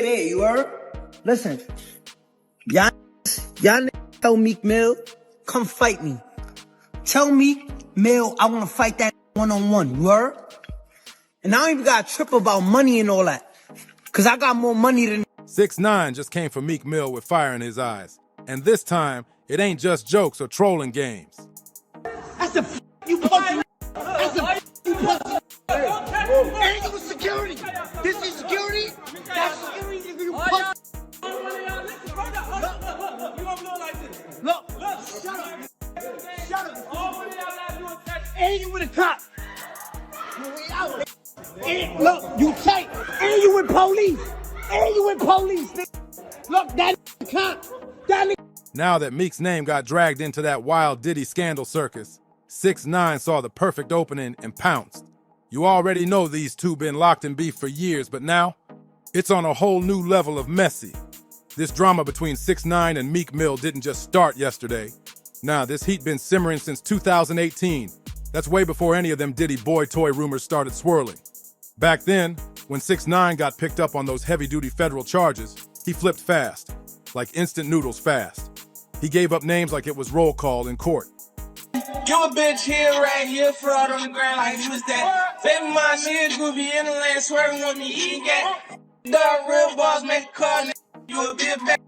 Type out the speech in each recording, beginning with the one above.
there, you heard? Listen, y'all tell Meek Mill, come fight me. Tell Meek Mill I want to fight that one-on-one, you heard? And I don't even got to trip about money and all that, because I got more money than... 6ix9ine just came for Meek Mill with fire in his eyes. And this time, it ain't just jokes or trolling games. That's the you pussy. That's the you pussy. Ain't you security? This is security? That's security, nigga, you pussy. Look, shut up. Shut up. And you with a cop. You way out. And look, you tight. And you with police. And you with police, nigga. Look, that cop. That nigga. Now that Meek's name got dragged into that wild Diddy scandal circus, 6ix9ine saw the perfect opening and pounced. You already know these two been locked in beef for years, but now, it's on a whole new level of messy. This drama between 6ix9ine and Meek Mill didn't just start yesterday. Nah, this heat been simmering since 2018. That's way before any of them Diddy boy toy rumors started swirling. Back then, when 6ix9ine got picked up on those heavy-duty federal charges, he flipped fast, like instant noodles fast. He gave up names like it was roll call in court. You a bitch here, right here, fraud on the ground like you was that. Baby, my nigga, groovy in the lane, swerving with me, eating gat. Dog, real boss, make a call, nigga. You a bit back.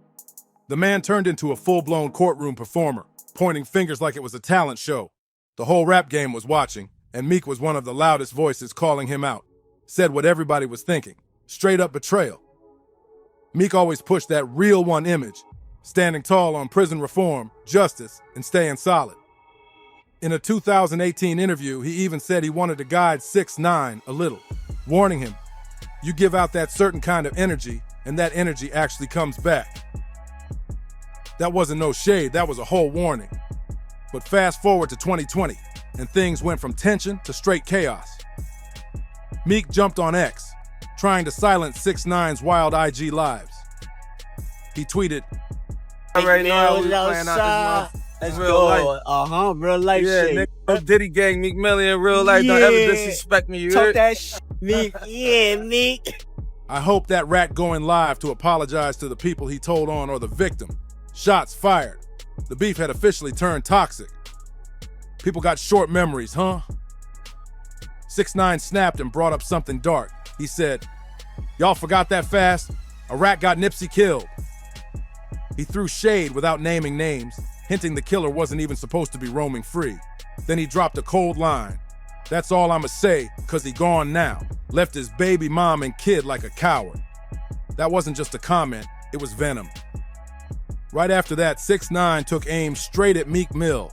The man turned into a full-blown courtroom performer, pointing fingers like it was a talent show. The whole rap game was watching, and Meek was one of the loudest voices calling him out. Said what everybody was thinking. Straight up betrayal. Meek always pushed that real one image, standing tall on prison reform, justice, and staying solid. In a 2018 interview, he even said he wanted to guide 6ix9ine a little, warning him, you give out that certain kind of energy, and that energy actually comes back. That wasn't no shade, that was a whole warning. But fast forward to 2020, and things went from tension to straight chaos. Meek jumped on X, trying to silence 6ix9ine's wild IG lives. He tweeted, Right now, we playing out this Let's real go. life. Real life Yeah, shit. nigga, Diddy gang, Meek Mill in real life. Don't ever Yeah. disrespect me, you Talk heard? that shit, Meek. Yeah, Meek. I hope that rat going live to apologize to the people he told on or the victim. Shots fired. The beef had officially turned toxic. People got short memories, huh? 6ix9ine snapped and brought up something dark. He said, y'all forgot that fast? A rat got Nipsey killed. He threw shade without naming names, hinting the killer wasn't even supposed to be roaming free. Then he dropped a cold line. That's all I'ma say, cause he gone now. Left his baby mom and kid like a coward. That wasn't just a comment, it was venom. Right after that, 6ix9ine took aim straight at Meek Mill.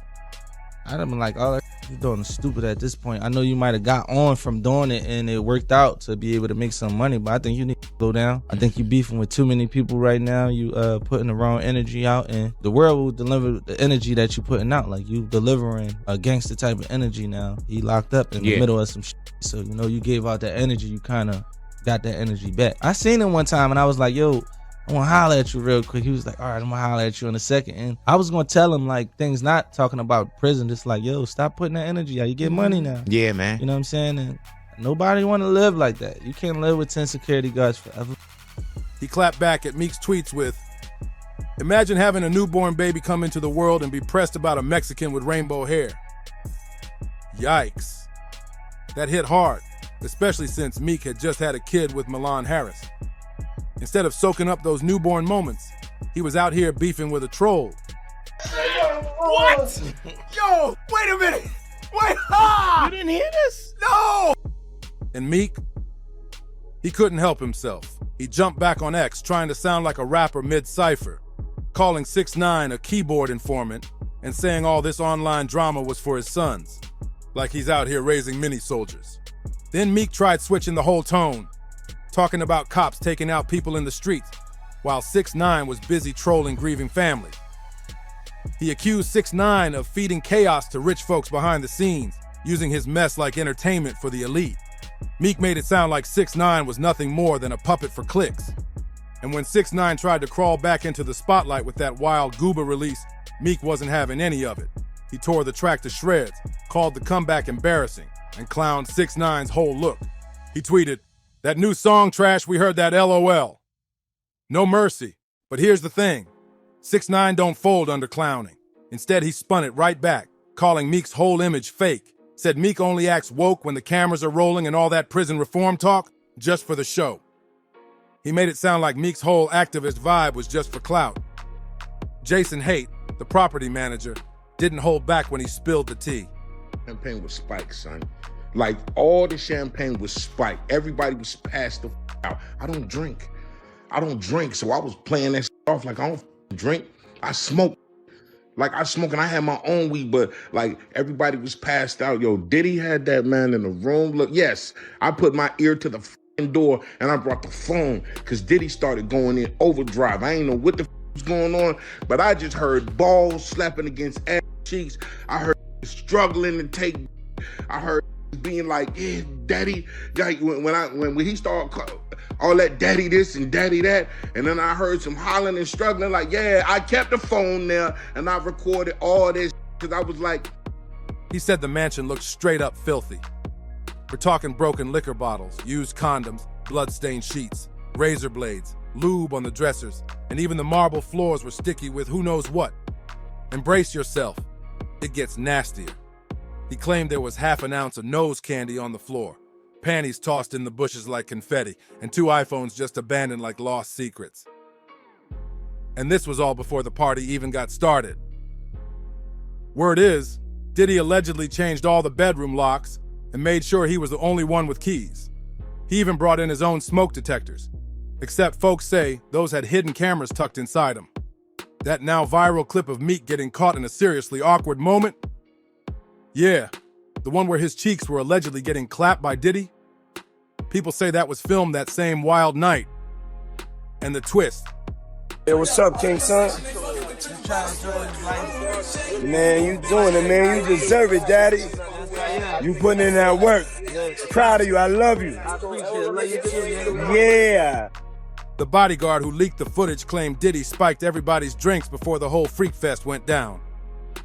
I'd have been like, oh, you're doing stupid at this point. I know you might have got on from doing it and it worked out to be able to make some money, but I think you need to go down. I think you beefing with too many people right now. You putting the wrong energy out, and the world will deliver the energy that you putting out. Like, you delivering a gangster type of energy now. He locked up in the middle of some shit. So, you know, you gave out that energy, you kind of got that energy back. I seen him one time and I was like, yo, I want to holler at you real quick. He was like, all right, I'm going to holler at you in a second. And I was going to tell him, like, things not talking about prison, just like, yo, stop putting that energy out. You get money now. Yeah, man. You know what I'm saying? And nobody want to live like that. You can't live with 10 security guards forever. He clapped back at Meek's tweets with, imagine having a newborn baby come into the world and be pressed about a Mexican with rainbow hair. Yikes. That hit hard, especially since Meek had just had a kid with Milan Harris. Instead of soaking up those newborn moments, he was out here beefing with a troll. What? Yo, wait a minute. Wait, You didn't hear this? No! And Meek, he couldn't help himself. He jumped back on X, trying to sound like a rapper mid-cypher, calling 6ix9ine a keyboard informant and saying all this online drama was for his sons, like he's out here raising mini-soldiers. Then Meek tried switching the whole tone, talking about cops taking out people in the streets, while 6ix9ine was busy trolling grieving families. He accused 6ix9ine of feeding chaos to rich folks behind the scenes, using his mess like entertainment for the elite. Meek made it sound like 6ix9ine was nothing more than a puppet for clicks. And when 6ix9ine tried to crawl back into the spotlight with that wild Gooba release, Meek wasn't having any of it. He tore the track to shreds, called the comeback embarrassing, and clowned 6ix9ine's whole look. He tweeted, "That new song trash, we heard that LOL." No mercy. But here's the thing. 6ix9ine don't fold under clowning. Instead, he spun it right back, calling Meek's whole image fake. Said Meek only acts woke when the cameras are rolling and all that prison reform talk, just for the show. He made it sound like Meek's whole activist vibe was just for clout. Jason Haight, the property manager, didn't hold back when he spilled the tea. Champagne was spiked, son. Like, all the champagne was spiked. Everybody was passed the out. I don't drink, so I was playing that off like I don't drink. I smoke. Like, I smoke and I had my own weed, but like everybody was passed out. Yo, Diddy had that man in the room. Look, yes, I put my ear to the door and I brought the phone because Diddy started going in overdrive. I ain't know what the was going on, but I just heard balls slapping against ass cheeks. I heard struggling to take. I heard being like, yeah, daddy. Like when he started all that daddy this and daddy that, and then I heard some hollering and struggling. Like, yeah, I kept the phone there and I recorded all this because I was like. He said the mansion looked straight up filthy. We're talking broken liquor bottles, used condoms, blood-stained sheets, razor blades, lube on the dressers, and even the marble floors were sticky with who knows what. Embrace yourself. It gets nastier. He claimed there was half an ounce of nose candy on the floor, panties tossed in the bushes like confetti, and 2 iPhones just abandoned like lost secrets. And this was all before the party even got started. Word is, Diddy allegedly changed all the bedroom locks and made sure he was the only one with keys. He even brought in his own smoke detectors, except folks say those had hidden cameras tucked inside them. That now viral clip of Meek getting caught in a seriously awkward moment? Yeah, the one where his cheeks were allegedly getting clapped by Diddy? People say that was filmed that same wild night. And the twist. Hey, what's up, King Son? Man, you doing it, man. You deserve it, Daddy. You putting in that work. Proud of you. I love you. Yeah. The bodyguard who leaked the footage claimed Diddy spiked everybody's drinks before the whole Freak Fest went down.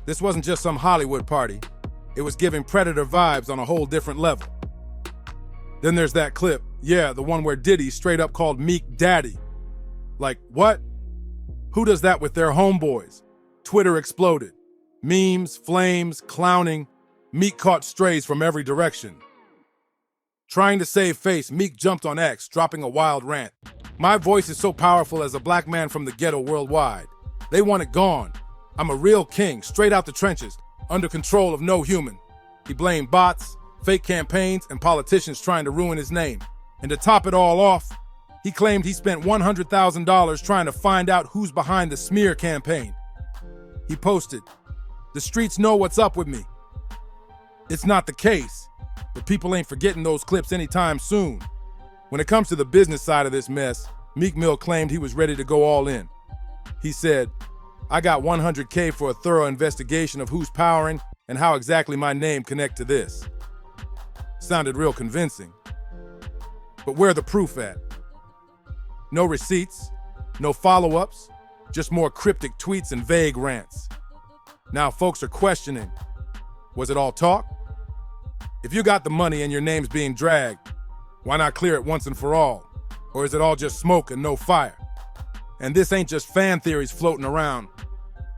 This wasn't just some Hollywood party. It was giving Predator vibes on a whole different level. Then there's that clip, yeah, the one where Diddy straight up called Meek daddy. Like, what? Who does that with their homeboys? Twitter exploded. Memes, flames, clowning. Meek caught strays from every direction. Trying to save face, Meek jumped on X, dropping a wild rant. My voice is so powerful as a black man from the ghetto worldwide. They want it gone. I'm a real king, straight out the trenches, under control of no human. He blamed bots, fake campaigns, and politicians trying to ruin his name. And to top it all off, he claimed he spent $100,000 trying to find out who's behind the smear campaign. He posted, "The streets know what's up with me." It's not the case, but people ain't forgetting those clips anytime soon. When it comes to the business side of this mess, Meek Mill claimed he was ready to go all in. He said, "I got $100K for a thorough investigation of who's powering and how exactly my name connect to this." Sounded real convincing. But where the proof at? No receipts, no follow-ups, just more cryptic tweets and vague rants. Now folks are questioning, was it all talk? If you got the money and your name's being dragged, why not clear it once and for all? Or is it all just smoke and no fire? And this ain't just fan theories floating around.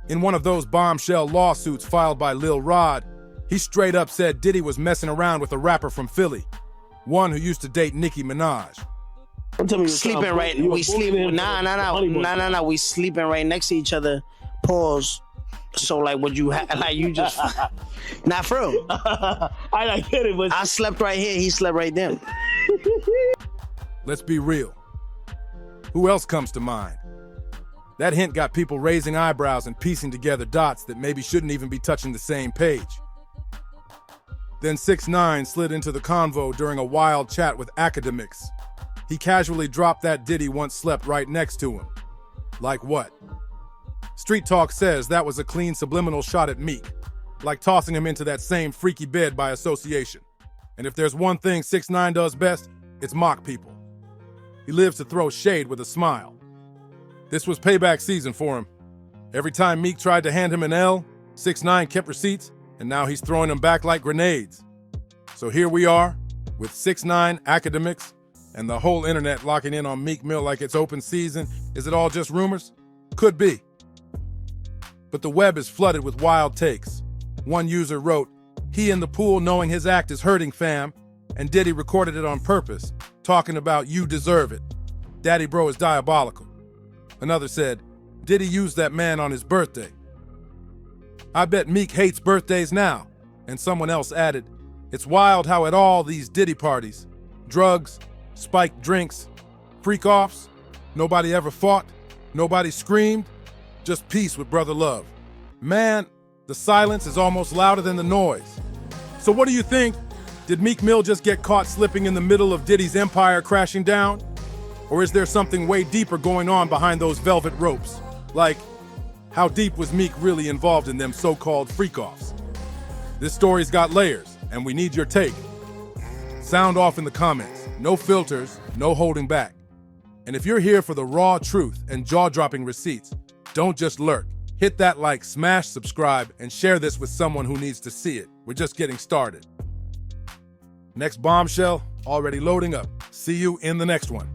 In one of those bombshell lawsuits filed by Lil Rod, he straight up said Diddy was messing around with a rapper from Philly, one who used to date Nicki Minaj. Sleeping right, we sleeping. Nah. We sleeping right next to each other. Pause. So like, would you like you just? Not for real. I get it, but I slept right here. He slept right there. Let's be real. Who else comes to mind? That hint got people raising eyebrows and piecing together dots that maybe shouldn't even be touching the same page. Then 6ix9ine slid into the convo during a wild chat with academics. He casually dropped that Diddy once slept right next to him. Like what? Street Talk says that was a clean subliminal shot at Meek, like tossing him into that same freaky bed by association. And if there's one thing 6ix9ine does best, it's mock people. He lives to throw shade with a smile. This was payback season for him. Every time Meek tried to hand him an L, 6ix9ine kept receipts, and now he's throwing them back like grenades. So here we are, with 6ix9ine, academics, And the whole internet locking in on Meek Mill like it's open season. Is it all just rumors? Could be. But the web is flooded with wild takes. One user wrote, "He in the pool knowing his act is hurting fam, and Diddy recorded it on purpose, talking about you deserve it. Daddy bro is diabolical." Another said, "Diddy used that man on his birthday. I bet Meek hates birthdays now." And someone else added, "It's wild how at all these Diddy parties, drugs, spiked drinks, freak-offs, nobody ever fought, nobody screamed, just peace with brother love. Man, the silence is almost louder than the noise." So what do you think? Did Meek Mill just get caught slipping in the middle of Diddy's empire crashing down? Or is there something way deeper going on behind those velvet ropes? Like, how deep was Meek really involved in them so-called freak-offs? This story's got layers, and we need your take. Sound off in the comments. No filters, no holding back. And if you're here for the raw truth and jaw-dropping receipts, don't just lurk. Hit that like, smash subscribe, and share this with someone who needs to see it. We're just getting started. Next bombshell, already loading up. See you in the next one.